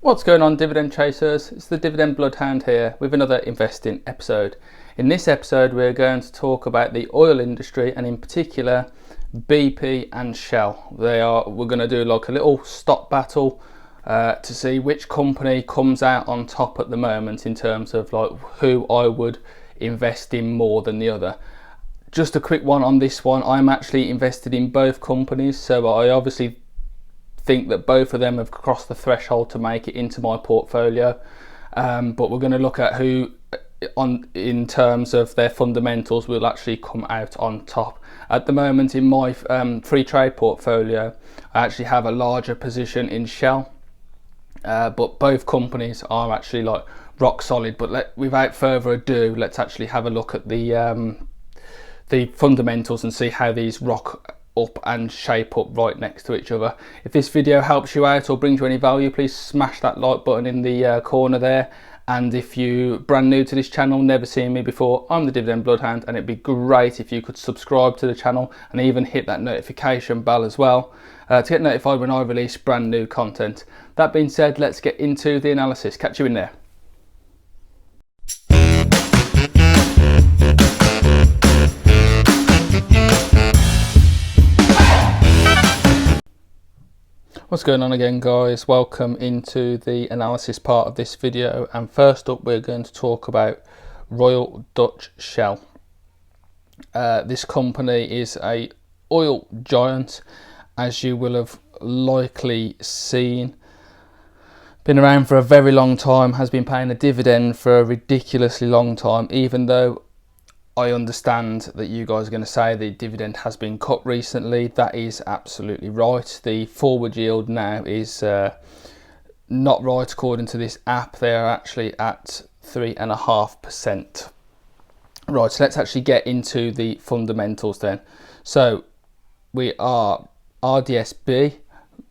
What's going on, dividend chasers? It's the Dividend Bloodhound here with another investing episode. In this episode we're going to talk about the oil industry, and in particular BP and Shell. We're going to do like a little stock battle to see which company comes out on top at the moment in terms of like who I would invest in more than the other. Just a quick one on this one, I'm actually invested in both companies, so I obviously think that both of them have crossed the threshold to make it into my portfolio, but we're going to look at who in terms of their fundamentals will actually come out on top. At the moment in my free trade portfolio, I actually have a larger position in Shell, but both companies are actually like rock solid. But without further ado, let's actually have a look at the fundamentals and see how these rock up and shape up right next to each other. If this video helps you out or brings you any value, please smash that like button in the corner there. And if you're brand new to this channel, never seen me before, I'm the Dividend Bloodhound, and it'd be great if you could subscribe to the channel and even hit that notification bell as well to get notified when I release brand new content. That being said, let's get into the analysis. Catch you in there. What's going on again, guys? Welcome into the analysis part of this video, and first up we're going to talk about Royal Dutch Shell. This company is a oil giant, as you will have likely seen. Been around for a very long time, has been paying a dividend for a ridiculously long time, even though I understand that you guys are going to say the dividend has been cut recently. That is absolutely right. The forward yield now is not right according to this app. They are actually at 3.5%. Right, so let's actually get into the fundamentals then. So we are RDSB.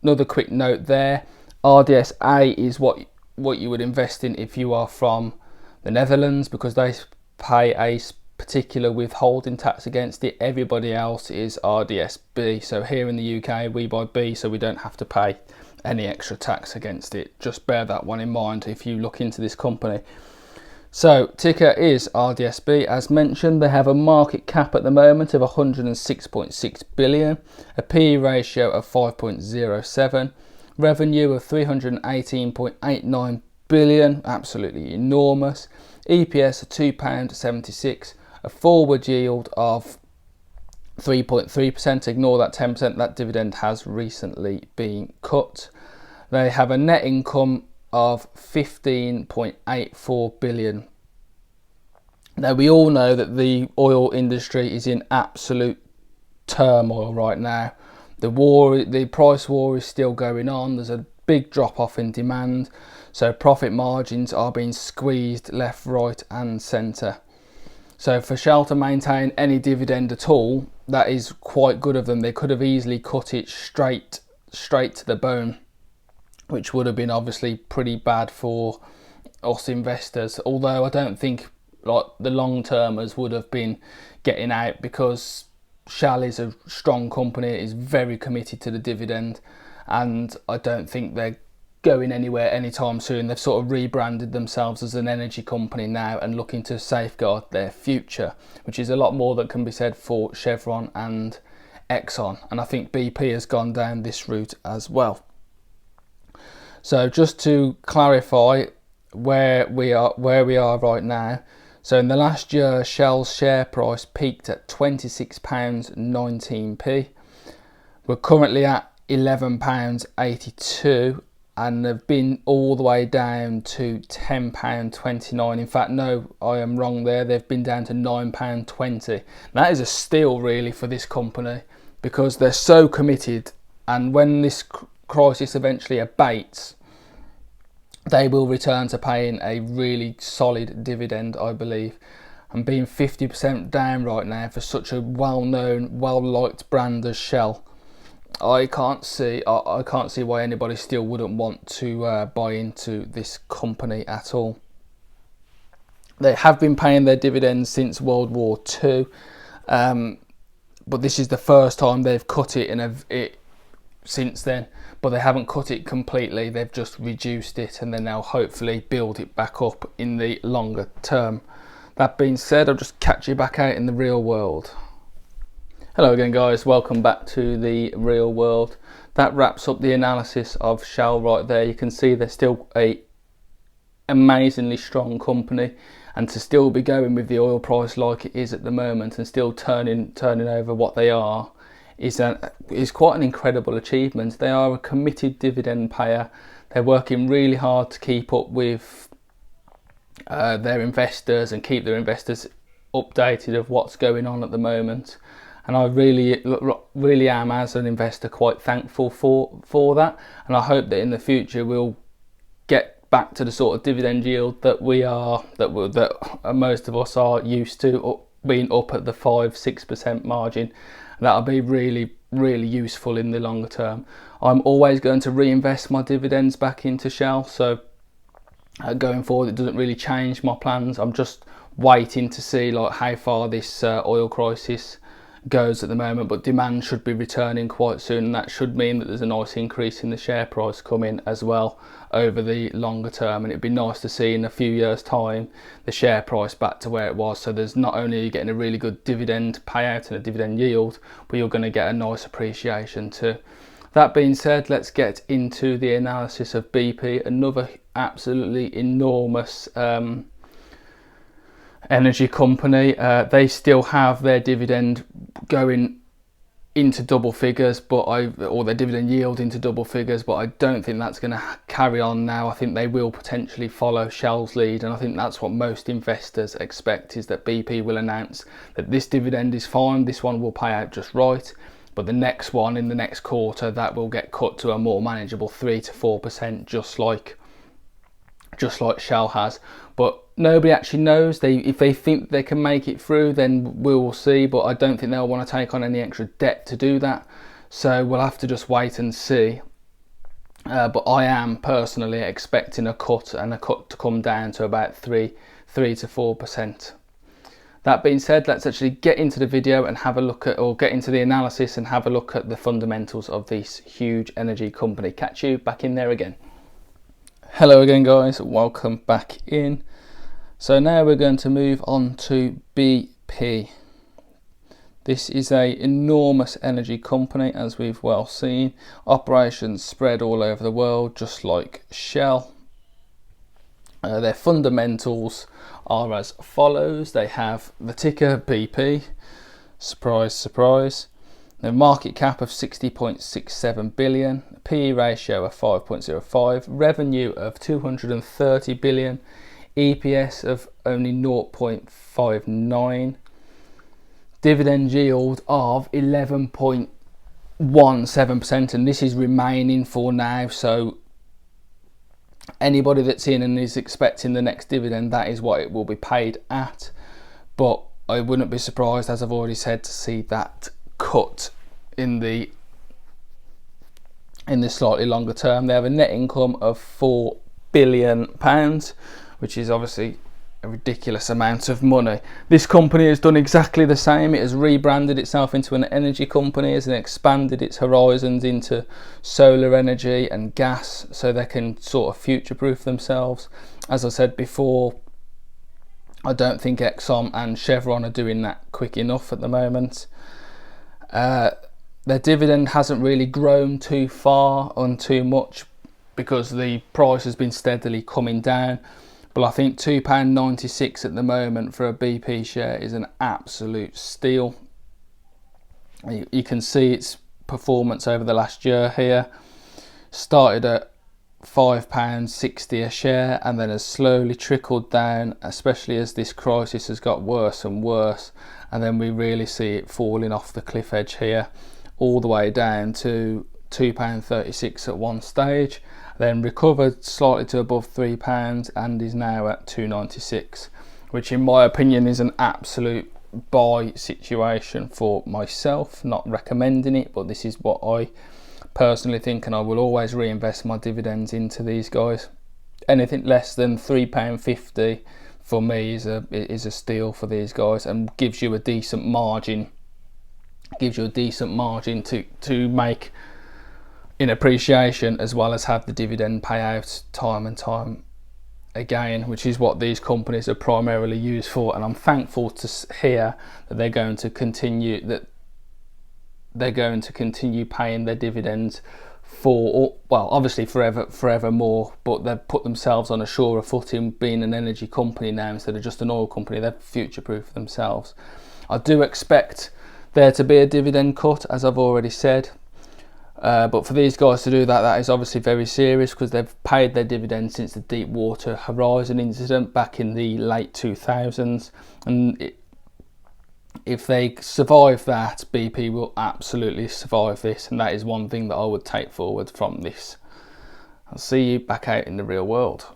Another quick note there. RDSA is what you would invest in if you are from the Netherlands, because they pay a particular withholding tax against it. Everybody else is RDSB. So here in the UK we buy B, so we don't have to pay any extra tax against it. Just bear that one in mind if you look into this company. So ticker is RDSB. As mentioned, they have a market cap at the moment of 106.6 billion, a PE ratio of 5.07, revenue of 318.89 billion, absolutely enormous, EPS of £2.76, a forward yield of 3.3%. Ignore that 10%, that dividend has recently been cut. They have a net income of 15.84 billion. Now we all know that the oil industry is in absolute turmoil right now. The price war is still going on. There's a big drop off in demand, so profit margins are being squeezed left, right and centre. So for Shell to maintain any dividend at all, that is quite good of them. They could have easily cut it straight to the bone, which would have been obviously pretty bad for us investors. Although I don't think like the long termers would have been getting out, because Shell is a strong company, it is very committed to the dividend, and I don't think they're going anywhere anytime soon. They've sort of rebranded themselves as an energy company now and looking to safeguard their future, which is a lot more that can be said for Chevron and Exxon, and I think BP has gone down this route as well. So just to clarify where we are right now, so in the last year Shell's share price peaked at £26.19p. We're currently at £11.82 and have been all the way down to £10.29. In fact, no, I am wrong there. They've been down to £9.20. That is a steal really for this company, because they're so committed, and when this crisis eventually abates, they will return to paying a really solid dividend, I believe. And being 50% down right now for such a well-known, well-liked brand as Shell, I can't see why anybody still wouldn't want to buy into this company at all. They have been paying their dividends since World War II, but this is the first time they've cut it in since then, but they haven't cut it completely. They've just reduced it, and then they'll hopefully build it back up in the longer term. That being said, I'll just catch you back out in the real world. Hello again, guys, welcome back to the real world. That wraps up the analysis of Shell right there. You can see they're still a amazingly strong company, and to still be going with the oil price like it is at the moment and still turning over what they are is quite an incredible achievement. They are a committed dividend payer. They're working really hard to keep up with their investors and keep their investors updated of what's going on at the moment. And I really am, as an investor, quite thankful for that. And I hope that in the future we'll get back to the sort of dividend yield that most of us are used to, being up at the 5-6% margin. That'll be really useful in the longer term. I'm always going to reinvest my dividends back into Shell, so going forward it doesn't really change my plans. I'm just waiting to see like how far this oil crisis goes at the moment, but demand should be returning quite soon, and that should mean that there's a nice increase in the share price coming as well over the longer term. And it'd be nice to see in a few years time the share price back to where it was, so there's not only are you getting a really good dividend payout and a dividend yield, but you're going to get a nice appreciation too. That being said, let's get into the analysis of BP, another absolutely enormous energy company. They still have their dividend going into double figures, or their dividend yield into double figures, but I don't think that's going to carry on now. I think they will potentially follow Shell's lead, and I think that's what most investors expect, is that BP will announce that this dividend is fine, this one will pay out just right, but the next one in the next quarter, that will get cut to a more manageable 3 to 4%, just like Shell has. But nobody actually knows. If they think they can make it through, then we will see, but I don't think they'll want to take on any extra debt to do that, so we'll have to just wait and see. But I am personally expecting a cut to come down to about 3 to 4%. That being said, let's actually get into the video and have a look at, or get into the analysis and have a look at the fundamentals of this huge energy company. Catch you back in there again. Hello again, guys, welcome back in. So now we're going to move on to BP. This is an enormous energy company, as we've well seen. Operations spread all over the world, just like Shell. Their fundamentals are as follows. They have the ticker BP, surprise, surprise. The market cap of 60.67 billion, PE ratio of 5.05, revenue of 230 billion, EPS of only 0.59, dividend yield of 11.17%, and this is remaining for now, so anybody that's in and is expecting the next dividend, that is what it will be paid at. But I wouldn't be surprised, as I've already said, to see that cut in the slightly longer term. They have a net income of £4 billion, which is obviously a ridiculous amount of money. This company has done exactly the same. It has rebranded itself into an energy company, has expanded its horizons into solar energy and gas, so they can sort of future-proof themselves. As I said before, I don't think Exxon and Chevron are doing that quick enough at the moment. Their dividend hasn't really grown too far on too much because the price has been steadily coming down. But I think £2.96 at the moment for a BP share is an absolute steal. You can see its performance over the last year here. Started at £5.60 a share and then has slowly trickled down, especially as this crisis has got worse and worse. And then we really see it falling off the cliff edge here, all the way down to £2.36 at one stage, then recovered slightly to above £3 and is now at £2.96, which in my opinion is an absolute buy situation for myself. Not recommending it, but this is what I personally think, and I will always reinvest my dividends into these guys. Anything less than £3.50 for me is a steal for these guys, and gives you a decent margin. To make in appreciation, as well as have the dividend payout time and time again, which is what these companies are primarily used for. And I'm thankful to hear that they're going to continue paying their dividends for, well, obviously forevermore, but they've put themselves on a surer footing, being an energy company now instead of just an oil company. They've future-proofed themselves. I do expect there to be a dividend cut, as I've already said, but for these guys to do that, that is obviously very serious, because they've paid their dividends since the Deepwater Horizon incident back in the late 2000s, and if they survive that, BP will absolutely survive this, and that is one thing that I would take forward from this. I'll see you back out in the real world.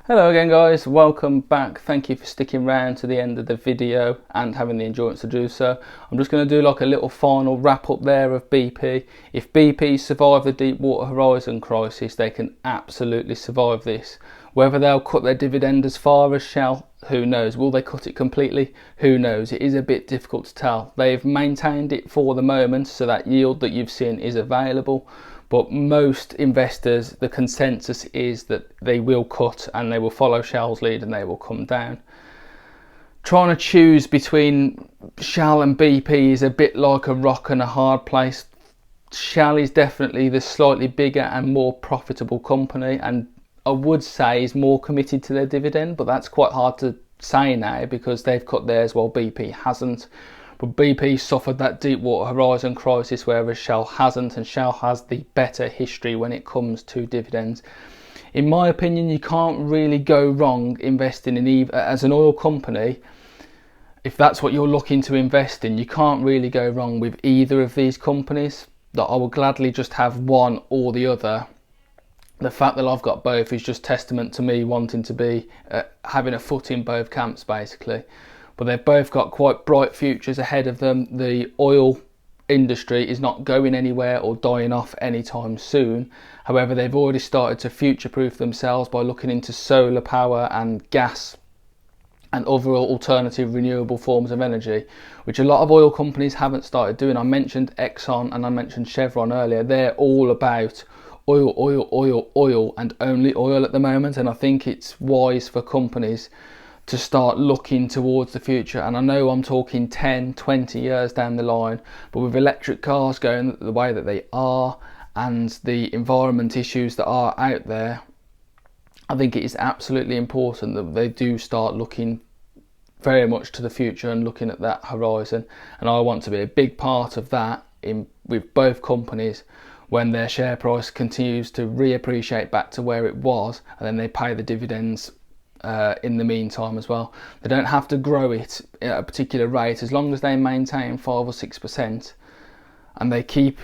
Hello again guys, welcome back. Thank you for sticking around to the end of the video and having the endurance to do so. I'm just going to do like a little final wrap up there of BP. If BP survive the Deepwater Horizon crisis, they can absolutely survive this. Whether they'll cut their dividend as far as Shell, who knows? Will they cut it completely? Who knows? It is a bit difficult to tell. They've maintained it for the moment, so that yield that you've seen is available. But most investors, the consensus is that they will cut and they will follow Shell's lead and they will come down. Trying to choose between Shell and BP is a bit like a rock and a hard place. Shell is definitely the slightly bigger and more profitable company, and I would say is more committed to their dividend, but that's quite hard to say now because they've cut theirs while BP hasn't. But BP suffered that Deepwater Horizon crisis, whereas Shell hasn't, and Shell has the better history when it comes to dividends. In my opinion, you can't really go wrong investing in as an oil company. If that's what you're looking to invest in, you can't really go wrong with either of these companies. That I would gladly just have one or the other. The fact that I've got both is just testament to me wanting to be having a foot in both camps, basically. But they've both got quite bright futures ahead of them. The oil industry is not going anywhere or dying off anytime soon. However, they've already started to future-proof themselves by looking into solar power and gas and other alternative renewable forms of energy, which a lot of oil companies haven't started doing. I mentioned Exxon and I mentioned Chevron earlier. They're all about oil, oil, oil, oil, and only oil at the moment. And I think it's wise for companies to start looking towards the future. And I know I'm talking 10, 20 years down the line, but with electric cars going the way that they are and the environment issues that are out there, I think it is absolutely important that they do start looking very much to the future and looking at that horizon. And I want to be a big part of that with both companies when their share price continues to reappreciate back to where it was, and then they pay the dividends in the meantime as well. They don't have to grow it at a particular rate, as long as they maintain 5 or 6% and they keep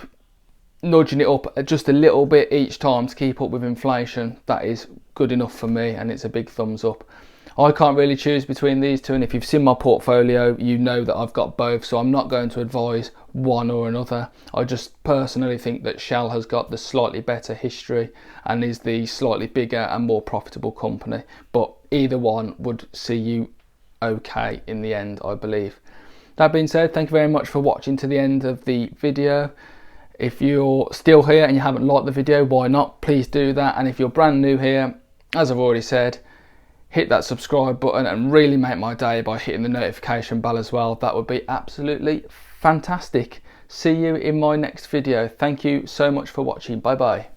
nudging it up just a little bit each time to keep up with inflation. That is good enough for me, and it's a big thumbs up. I can't really choose between these two, and if you've seen my portfolio, you know that I've got both, so I'm not going to advise one or another. I just personally think that Shell has got the slightly better history and is the slightly bigger and more profitable company, but either one would see you okay in the end, I believe. That being said, thank you very much for watching to the end of the video. If you're still here and you haven't liked the video, why not? Please do that. And if you're brand new here, as I've already said, hit that subscribe button and really make my day by hitting the notification bell as well. That would be absolutely fantastic. See you in my next video. Thank you so much for watching. Bye bye.